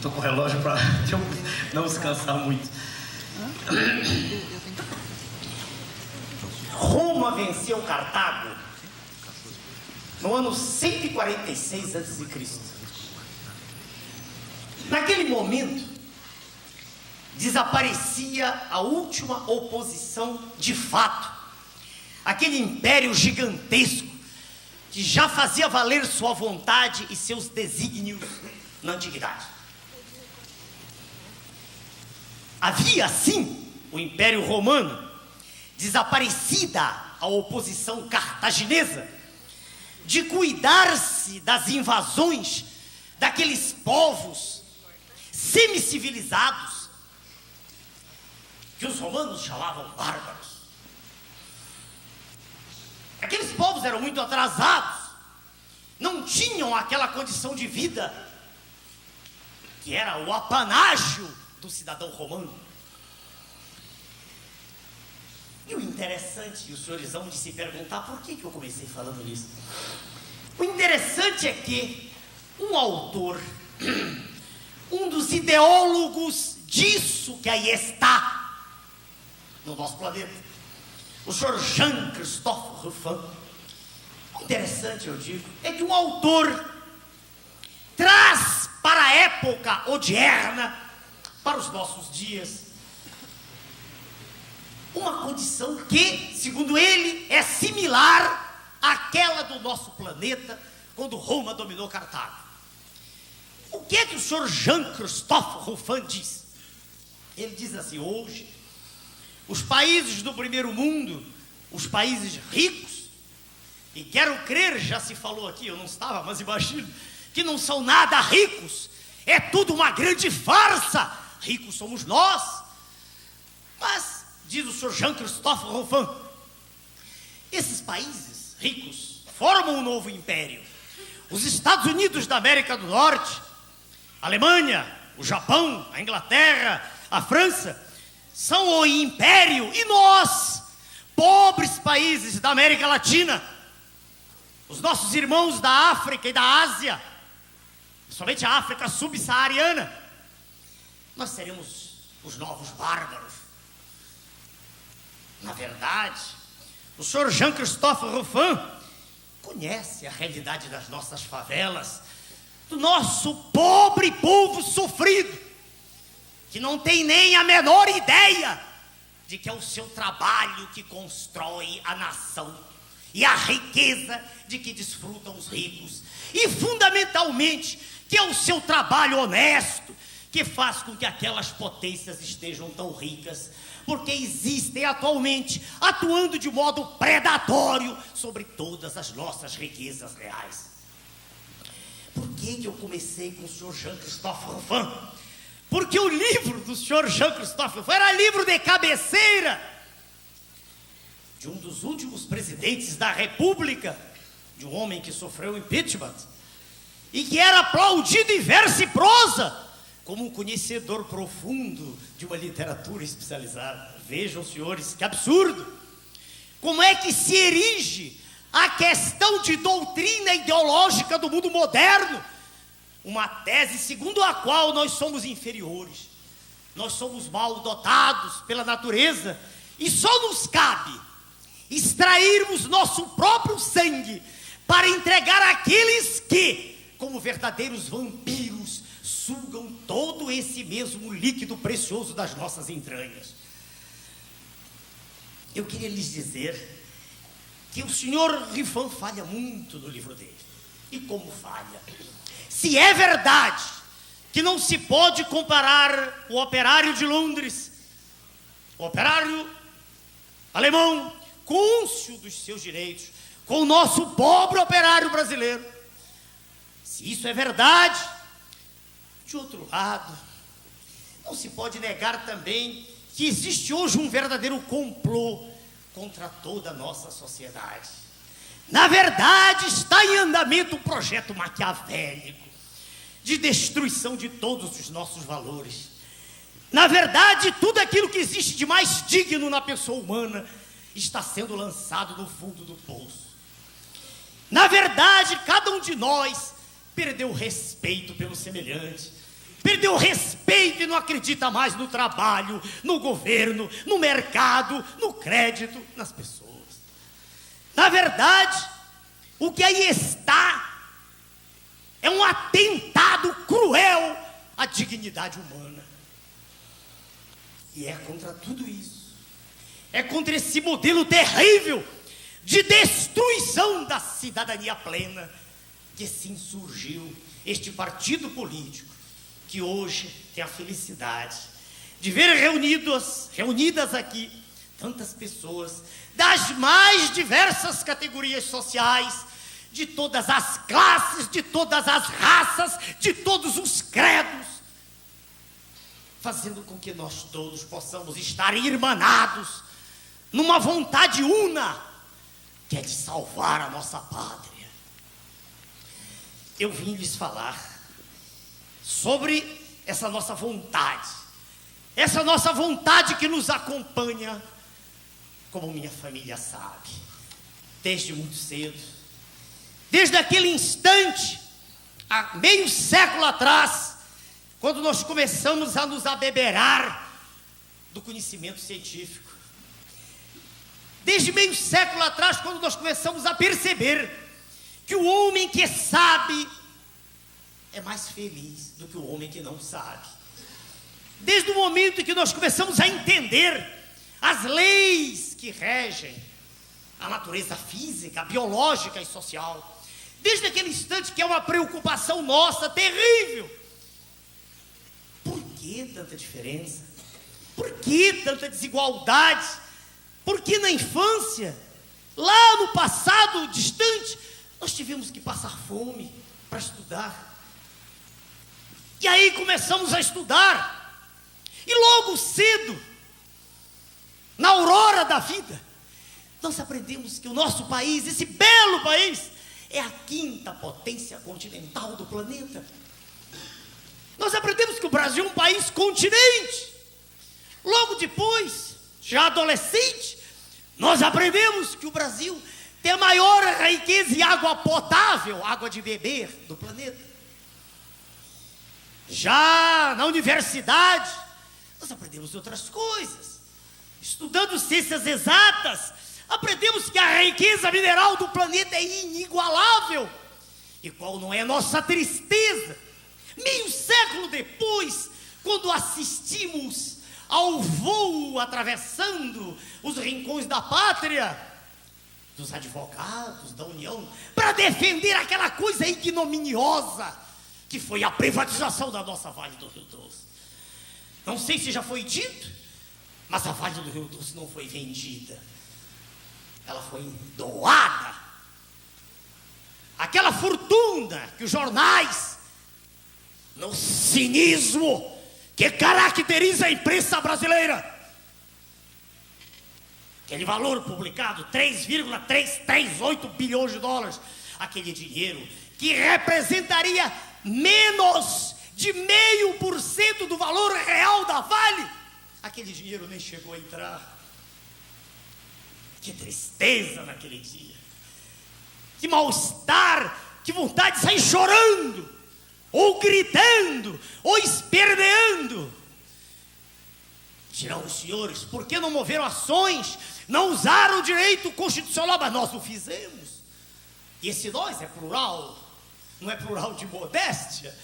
tô com o relógio para não descansar muito. Roma venceu Cartago no ano 146 a.C. Naquele momento, desaparecia a última oposição de fato. Aquele império gigantesco que já fazia valer sua vontade e seus desígnios na antiguidade. Havia, assim, o Império Romano, desaparecida a oposição cartaginesa, de cuidar-se das invasões daqueles povos semicivilizados que os romanos chamavam bárbaros. Aqueles povos eram muito atrasados, não tinham aquela condição de vida que era o apanágio do cidadão romano. E o interessante, e os senhores vão de se perguntar por que eu comecei falando nisso. O interessante é que um autor, um dos ideólogos disso que aí está no nosso planeta, o senhor Jean-Christophe Rufin, o interessante, eu digo, é que um autor traz para a época odierna, para os nossos dias, uma condição que, segundo ele, é similar àquela do nosso planeta quando Roma dominou Cartago. O que é que o senhor Jean-Christophe Rufin diz? Ele diz assim: hoje, os países do primeiro mundo, os países ricos, e quero crer, já se falou aqui, eu não estava, mas imagino, que não são nada ricos, é tudo uma grande farsa, ricos somos nós. Mas, diz o senhor Jean-Christophe Rufin, esses países ricos formam um novo império. Os Estados Unidos da América do Norte, a Alemanha, o Japão, a Inglaterra, a França, são o império, e nós, pobres países da América Latina, os nossos irmãos da África e da Ásia, somente a África subsaariana, nós seremos os novos bárbaros. Na verdade, o senhor Jean-Christophe Rufin conhece a realidade das nossas favelas, do nosso pobre povo sofrido, que não tem nem a menor ideia de que é o seu trabalho que constrói a nação e a riqueza de que desfrutam os ricos, e fundamentalmente que é o seu trabalho honesto que faz com que aquelas potências estejam tão ricas, porque existem atualmente atuando de modo predatório sobre todas as nossas riquezas reais. Por que eu comecei com o senhor Jean-Christophe Rufin? Porque o livro do senhor Jean-Christophe Rufin era livro de cabeceira de um dos últimos presidentes da República, de um homem que sofreu impeachment e que era aplaudido em verso e prosa como um conhecedor profundo de uma literatura especializada. Vejam, senhores, que absurdo! Como é que se erige a questão de doutrina ideológica do mundo moderno? Uma tese segundo a qual nós somos inferiores, nós somos mal dotados pela natureza, e só nos cabe extrairmos nosso próprio sangue para entregar àqueles que, como verdadeiros vampiros, sugam todo esse mesmo líquido precioso das nossas entranhas. Eu queria lhes dizer que o senhor Rufin falha muito no livro dele. E como falha? Se é verdade que não se pode comparar o operário de Londres, o operário alemão, cônscio dos seus direitos, com o nosso pobre operário brasileiro, se isso é verdade, de outro lado, não se pode negar também que existe hoje um verdadeiro complô contra toda a nossa sociedade. Na verdade, está em andamento um projeto maquiavélico de destruição de todos os nossos valores. Na verdade, tudo aquilo que existe de mais digno na pessoa humana está sendo lançado no fundo do poço. Na verdade, cada um de nós perdeu o respeito pelo semelhante, perdeu o respeito e não acredita mais no trabalho, no governo, no mercado, no crédito, nas pessoas. Na verdade, o que aí está é um atentado cruel à dignidade humana. E é contra tudo isso, é contra esse modelo terrível de destruição da cidadania plena que se insurgiu este partido político, que hoje tem a felicidade de ver reunidas aqui tantas pessoas das mais diversas categorias sociais, de todas as classes, de todas as raças, de todos os credos, fazendo com que nós todos possamos estar irmanados numa vontade una, que é de salvar a nossa pátria. Eu vim lhes falar sobre essa nossa vontade que nos acompanha, como minha família sabe, desde muito cedo, desde aquele instante, há meio século atrás, quando nós começamos a nos abeberar do conhecimento científico. Desde meio século atrás, quando nós começamos a perceber que o homem que sabe é mais feliz do que o homem que não sabe. Desde o momento em que nós começamos a entender as leis que regem a natureza física, biológica e social, desde aquele instante que é uma preocupação nossa terrível. Por que tanta diferença? Por que tanta desigualdade? Por que na infância, lá no passado distante, nós tivemos que passar fome para estudar? E aí começamos a estudar, e logo cedo, na aurora da vida, nós aprendemos que o nosso país, esse belo país, é a 5ª potência continental do planeta. Nós aprendemos que o Brasil é um país continente. Logo depois, já adolescente, nós aprendemos que o Brasil tem a maior riqueza em água potável, água de beber do planeta. Já na universidade, nós aprendemos outras coisas. Estudando ciências exatas, aprendemos que a riqueza mineral do planeta é inigualável. E qual não é nossa tristeza? Meio século depois, quando assistimos ao voo atravessando os rincões da pátria, dos advogados da União, para defender aquela coisa ignominiosa que foi a privatização da nossa Vale do Rio Doce. Não sei se já foi dito, mas a Vale do Rio Doce não foi vendida, ela foi doada. Aquela fortuna que os jornais, no cinismo que caracteriza a imprensa brasileira, aquele valor publicado, 3,338 bilhões de dólares, aquele dinheiro que representaria menos de 0,5% do valor real da Vale, aquele dinheiro nem chegou a entrar. Que tristeza naquele dia, que mal-estar, que vontade de sair chorando, ou gritando, ou esperneando. Dirão os senhores, por que não moveram ações, não usaram o direito constitucional? Mas nós o fizemos. E esse nós é plural, não é plural de modéstia.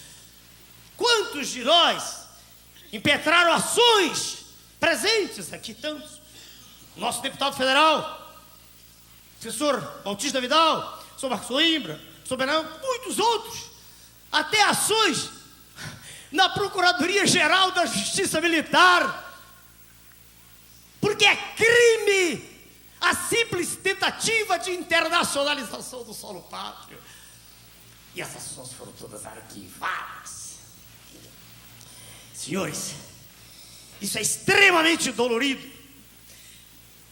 Quantos de nós impetraram ações presentes aqui, tantos? Nosso deputado federal, professor Bautista Vidal, professor Marcos Coimbra, professor Bernardo, muitos outros, até ações na Procuradoria-Geral da Justiça Militar, porque é crime a simples tentativa de internacionalização do solo pátrio. E essas ações foram todas arquivadas. Senhores, isso é extremamente dolorido.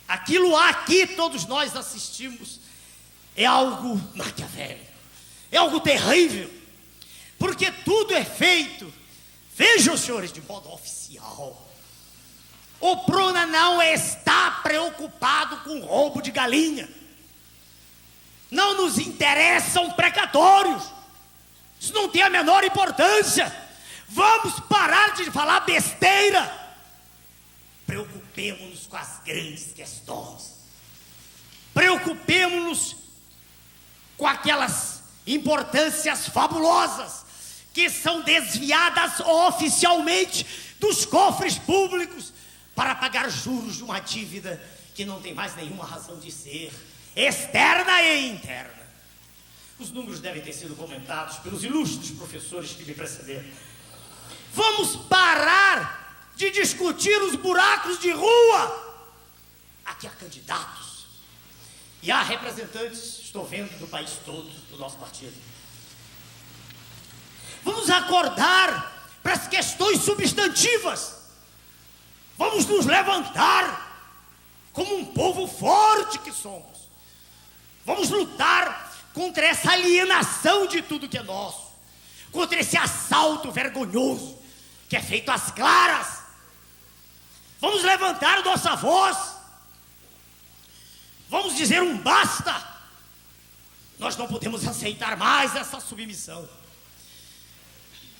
Aquilo aqui todos nós assistimos é algo maquiavélico, é algo terrível, porque tudo é feito, vejam senhores, de modo oficial. O Prona não está preocupado com roubo de galinha, não nos interessam precatórios, isso não tem a menor importância. Vamos parar de falar besteira. Preocupemos-nos com as grandes questões. Preocupemos-nos com aquelas importâncias fabulosas que são desviadas oficialmente dos cofres públicos para pagar juros de uma dívida que não tem mais nenhuma razão de ser, externa e interna. Os números devem ter sido comentados pelos ilustres professores que me precederam. Vamos parar de discutir os buracos de rua. Aqui há candidatos e há representantes, estou vendo, do país todo, do nosso partido. Vamos acordar para as questões substantivas. Vamos nos levantar como um povo forte que somos. Vamos lutar contra essa alienação de tudo que é nosso, contra esse assalto vergonhoso que é feito às claras. Vamos levantar nossa voz. Vamos dizer um basta. Nós não podemos aceitar mais essa submissão.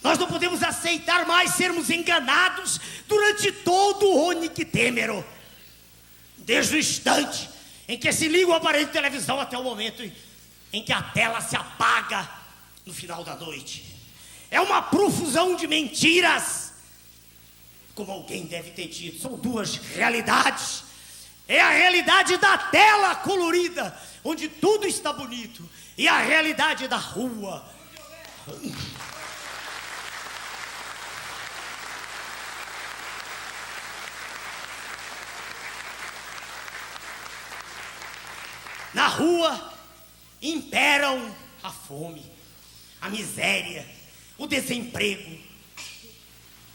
Nós não podemos aceitar mais sermos enganados durante todo o oniquitêmero. Desde o instante em que se liga o aparelho de televisão até o momento em que a tela se apaga no final da noite. É uma profusão de mentiras. Como alguém deve ter dito, são duas realidades. É a realidade da tela colorida, onde tudo está bonito, e a realidade da rua. Na rua imperam a fome, a miséria, o desemprego,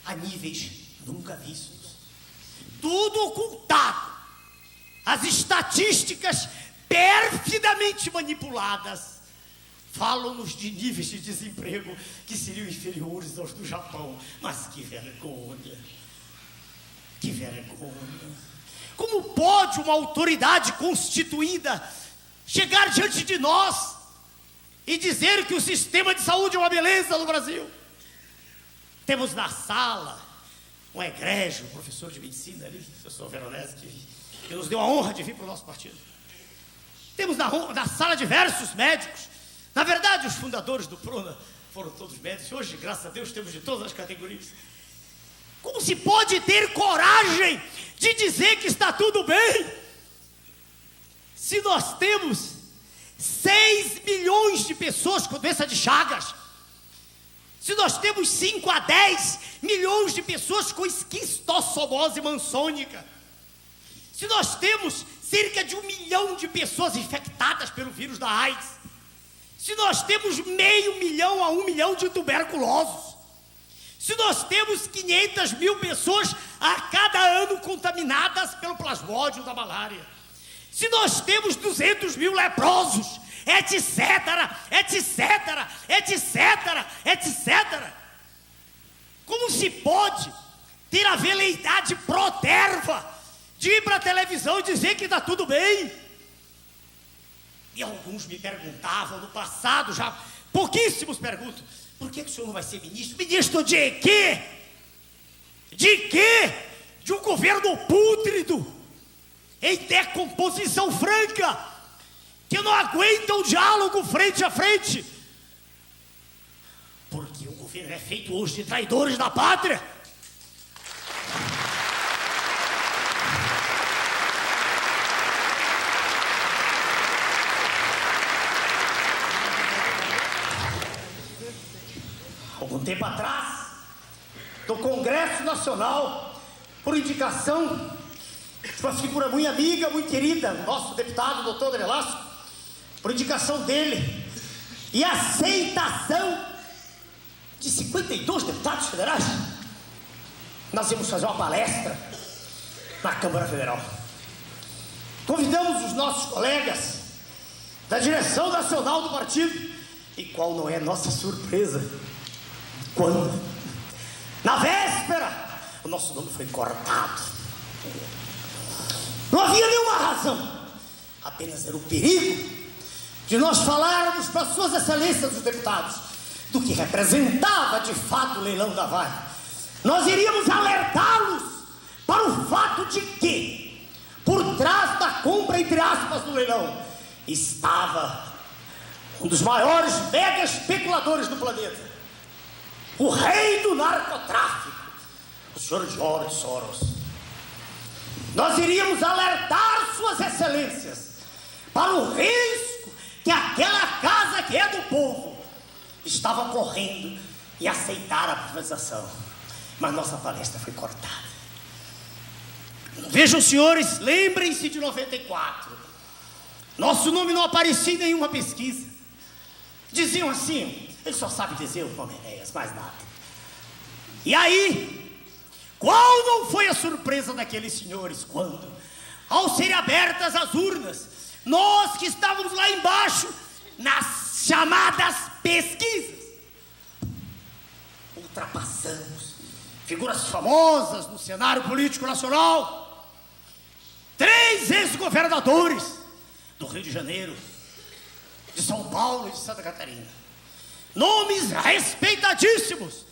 a níveis nunca vistos. Tudo ocultado. As estatísticas perfidamente manipuladas falam-nos de níveis de desemprego que seriam inferiores aos do Japão. Mas que vergonha! Que vergonha! Como pode uma autoridade constituída chegar diante de nós e dizer que o sistema de saúde é uma beleza no Brasil? Temos na sala um egrégio professor de medicina ali, professor Veronese, que nos deu a honra de vir para o nosso partido. Temos na sala diversos médicos. Na verdade, os fundadores do PRONA foram todos médicos. Hoje, graças a Deus, temos de todas as categorias. Como se pode ter coragem de dizer que está tudo bem, se nós temos 6 milhões de pessoas com doença de Chagas? Se nós temos 5 a 10 milhões de pessoas com esquistossomose maçônica? Se nós temos cerca de 1 milhão de pessoas infectadas pelo vírus da AIDS? Se nós temos 500 mil a 1 milhão de tuberculosos? Se nós temos 500 mil pessoas a cada ano contaminadas pelo plasmódio da malária? Se nós temos 200 mil leprosos, etc, etc, etc, etc. Como se pode ter a veleidade proterva de ir para a televisão e dizer que está tudo bem? E alguns me perguntavam no passado, já pouquíssimos perguntam: por que o senhor não vai ser ministro? Ministro de quê? De quê? De um governo pútrido, em decomposição franca, que não aguenta um diálogo frente a frente. Porque o governo é feito hoje de traidores da pátria. Algum tempo atrás, no Congresso Nacional, por indicação de uma figura muito amiga, muito querida, nosso deputado, doutor Velasco, por indicação dele e aceitação de 52 deputados federais, nós íamos fazer uma palestra na Câmara Federal. Convidamos os nossos colegas da direção nacional do partido, e qual não é nossa surpresa quando, na véspera, o nosso nome foi cortado. Não havia nenhuma razão, apenas era o perigo de nós falarmos para suas excelências os deputados do que representava de fato o leilão da vaga. Nós iríamos alertá-los para o fato de que, por trás da compra, entre aspas, do leilão, estava um dos maiores mega especuladores do planeta, o rei do narcotráfico, o senhor George Soros. Nós iríamos alertar suas excelências para o risco que aquela casa que é do povo estava correndo e aceitar a privatização. Mas nossa palestra foi cortada. Vejam, senhores, lembrem-se de 94. Nosso nome não aparecia em nenhuma pesquisa. Diziam assim: ele só sabe dizer o nome Enéas, mais nada. E aí, qual não foi a surpresa daqueles senhores quando, ao serem abertas as urnas, nós que estávamos lá embaixo, nas chamadas pesquisas, ultrapassamos figuras famosas no cenário político nacional, 3 ex-governadores do Rio de Janeiro, de São Paulo e de Santa Catarina, nomes respeitadíssimos.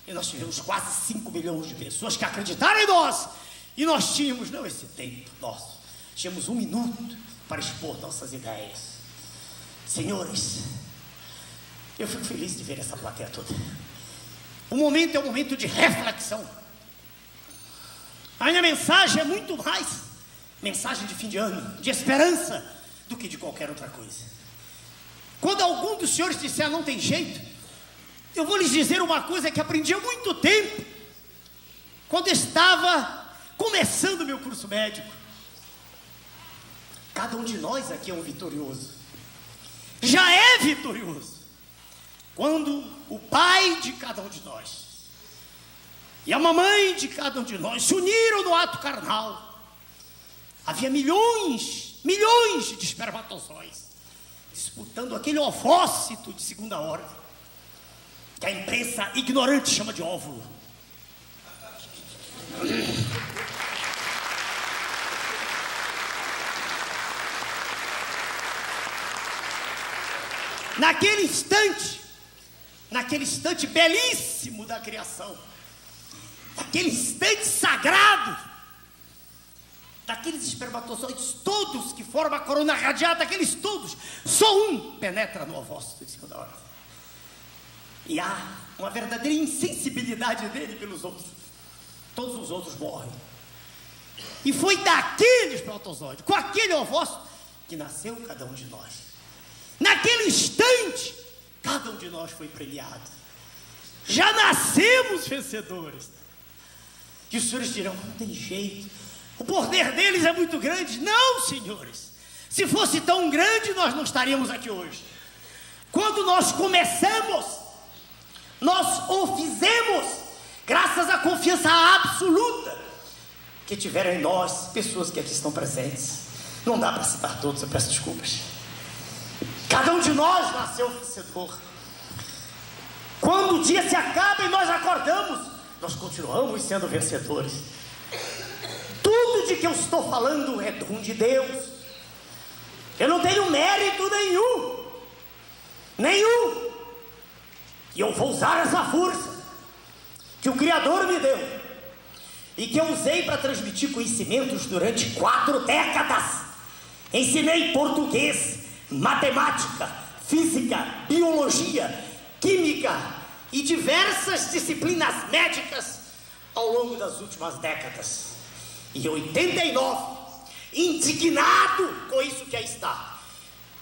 E nós tivemos quase 5 milhões de pessoas que acreditaram em nós. E nós tínhamos, não esse tempo nosso, tínhamos 1 minuto para expor nossas ideias. Senhores, eu fico feliz de ver essa plateia toda. O momento é um momento de reflexão. A minha mensagem é muito mais mensagem de fim de ano, de esperança, do que de qualquer outra coisa. Quando algum dos senhores disser não tem jeito, eu vou lhes dizer uma coisa que aprendi há muito tempo, quando estava começando o meu curso médico. Cada um de nós aqui é um vitorioso. Já é vitorioso quando o pai de cada um de nós e a mamãe de cada um de nós se uniram no ato carnal. Havia milhões de espermatozoides disputando aquele ovócito de segunda ordem, que a imprensa ignorante chama de óvulo. Naquele instante belíssimo da criação, naquele instante sagrado, daqueles espermatozoides todos que formam a corona radiata, aqueles todos, só um penetra no ovócito de segunda ordem. E há uma verdadeira insensibilidade dele pelos outros. Todos os outros morrem. E foi daquele espermatozoide, com aquele ovócito, que nasceu cada um de nós. Naquele instante, cada um de nós foi premiado. Já nascemos vencedores. E os senhores dirão: não tem jeito, o poder deles é muito grande. Não, senhores, se fosse tão grande, nós não estaríamos aqui hoje. Quando nós começamos, nós o fizemos graças à confiança absoluta que tiveram em nós pessoas que aqui estão presentes. Não dá para citar todos, eu peço desculpas. Cada um de nós nasceu vencedor. Quando o dia se acaba e nós acordamos, nós continuamos sendo vencedores. Tudo de que eu estou falando é dom de Deus. Eu não tenho mérito nenhum. E eu vou usar essa força que o Criador me deu e que eu usei para transmitir conhecimentos durante 4 décadas. Ensinei português, matemática, física, biologia, química e diversas disciplinas médicas ao longo das últimas décadas. E em 89, indignado com isso que aí está,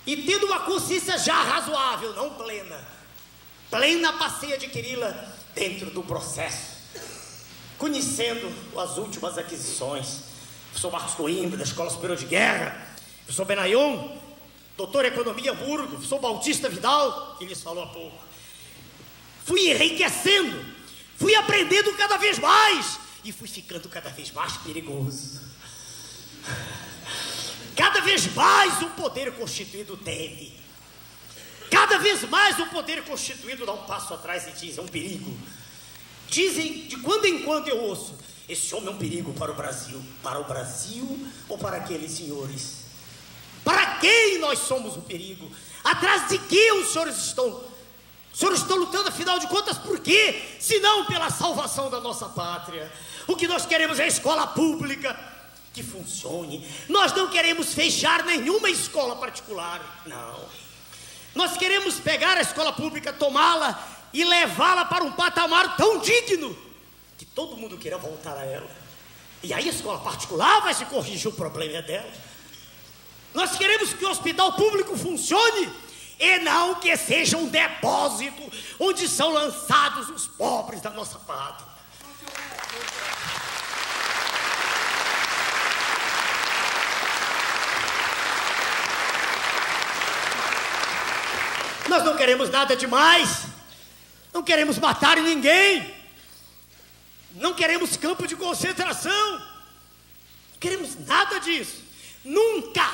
e tendo uma consciência já razoável, não plena passei a adquiri-la dentro do processo, conhecendo as últimas aquisições. Professor Marcos Coimbra, da Escola Superior de Guerra, professor Benayon, doutor em Economia Hamburgo, professor Bautista Vidal, que lhes falou há pouco. Fui enriquecendo, fui aprendendo cada vez mais e fui ficando cada vez mais perigoso. Cada vez mais o poder constituído teme. Cada vez mais o poder constituído dá um passo atrás e diz: é um perigo. Dizem, de quando em quando eu ouço: esse homem é um perigo para o Brasil. Para o Brasil ou para aqueles senhores? Para quem nós somos um perigo? Atrás de que os senhores estão Os senhores estão lutando, afinal de contas, por quê? Se não pela salvação da nossa pátria. O que nós queremos é escola pública que funcione. Nós não queremos fechar nenhuma escola particular, não. Nós queremos pegar a escola pública, tomá-la e levá-la para um patamar tão digno que todo mundo queira voltar a ela. E aí a escola particular vai se corrigir o problema dela. Nós queremos que o hospital público funcione e não que seja um depósito onde são lançados os pobres da nossa pátria. Nós não queremos nada demais, não queremos matar ninguém, não queremos campo de concentração, não queremos nada disso. Nunca,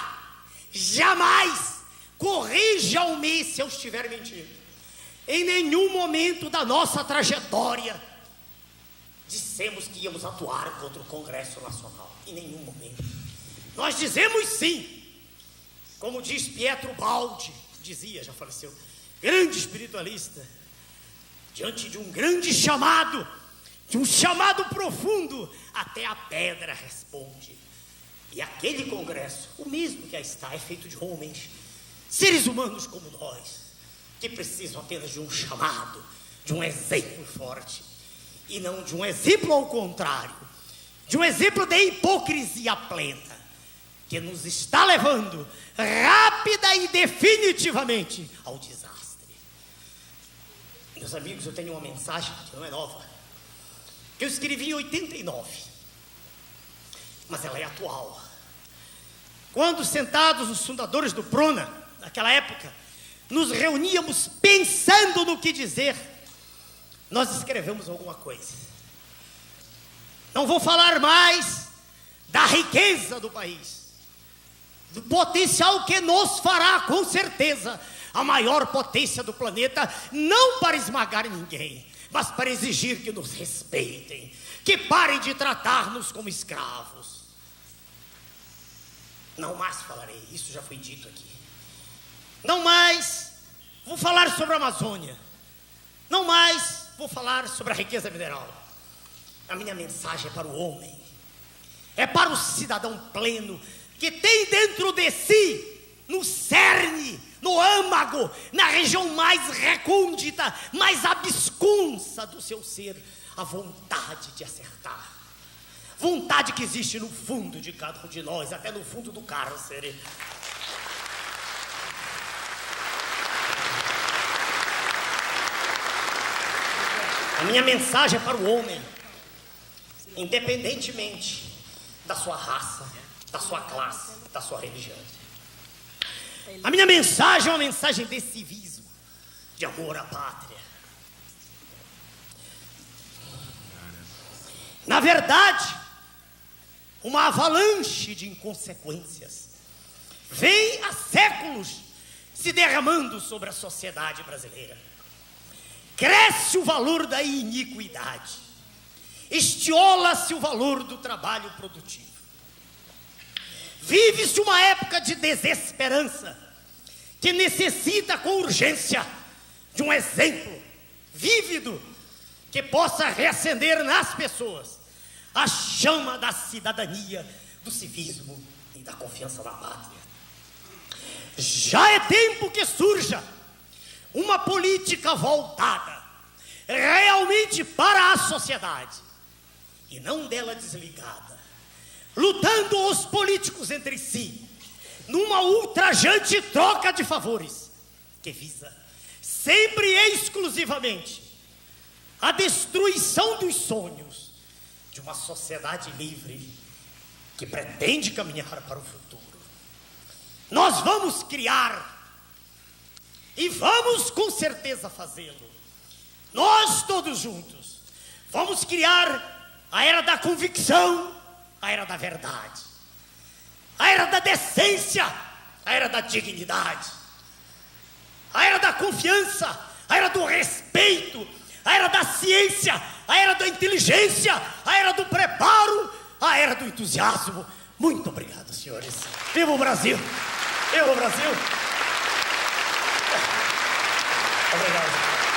jamais corrijam-me se eu estiver mentindo. Em nenhum momento da nossa trajetória dissemos que íamos atuar contra o Congresso Nacional. Em nenhum momento. Nós dizemos sim, como diz Pietro Baldi, dizia, já faleceu, grande espiritualista, diante de um grande chamado, de um chamado profundo, até a pedra responde. E aquele congresso, o mesmo que aí está, é feito de homens, seres humanos como nós, que precisam apenas de um chamado, de um exemplo forte, e não de um exemplo ao contrário, de um exemplo de hipocrisia plena, que nos está levando rápida e definitivamente ao desastre. Meus amigos, eu tenho uma mensagem que não é nova, que eu escrevi em 89, mas ela é atual. Quando sentados os fundadores do Prona, naquela época, nos reuníamos pensando no que dizer, nós escrevemos alguma coisa. Não vou falar mais da riqueza do país, do potencial que nos fará, com certeza, a maior potência do planeta, não para esmagar ninguém, mas para exigir que nos respeitem, que parem de tratar-nos como escravos. Não mais falarei, isso já foi dito aqui. Não mais vou falar sobre a Amazônia. Não mais vou falar sobre a riqueza mineral. A minha mensagem é para o homem, é para o cidadão pleno, que tem dentro de si, no cerne, no âmago, na região mais recôndita, mais absconsa do seu ser, a vontade de acertar. Vontade que existe no fundo de cada um de nós, até no fundo do cárcere. A minha mensagem é para o homem, independentemente da sua raça, da sua classe, da sua religião. A minha mensagem é uma mensagem de civismo, de amor à pátria. Na verdade, uma avalanche de inconsequências vem há séculos se derramando sobre a sociedade brasileira. Cresce o valor da iniquidade, estiola-se o valor do trabalho produtivo. Vive-se uma época de desesperança, que necessita com urgência de um exemplo vívido, que possa reacender nas pessoas a chama da cidadania, do civismo e da confiança na pátria. Já é tempo que surja uma política voltada realmente para a sociedade, e não dela desligada, lutando os políticos entre si, numa ultrajante troca de favores, que visa sempre e exclusivamente a destruição dos sonhos de uma sociedade livre que pretende caminhar para o futuro. Nós vamos criar, e vamos com certeza fazê-lo, nós todos juntos, vamos criar a era da convicção, a era da verdade, a era da decência, a era da dignidade, a era da confiança, a era do respeito, a era da ciência, a era da inteligência, a era do preparo, a era do entusiasmo. Muito obrigado, senhores. Viva o Brasil! Viva o Brasil! Obrigado.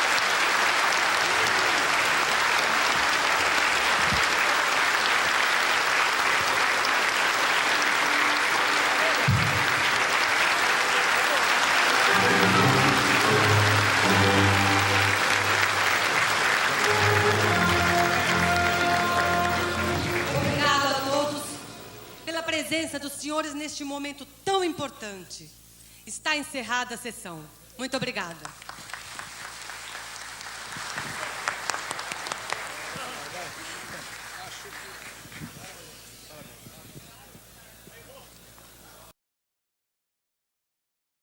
presença dos senhores neste momento tão importante. Está encerrada a sessão. Muito obrigada.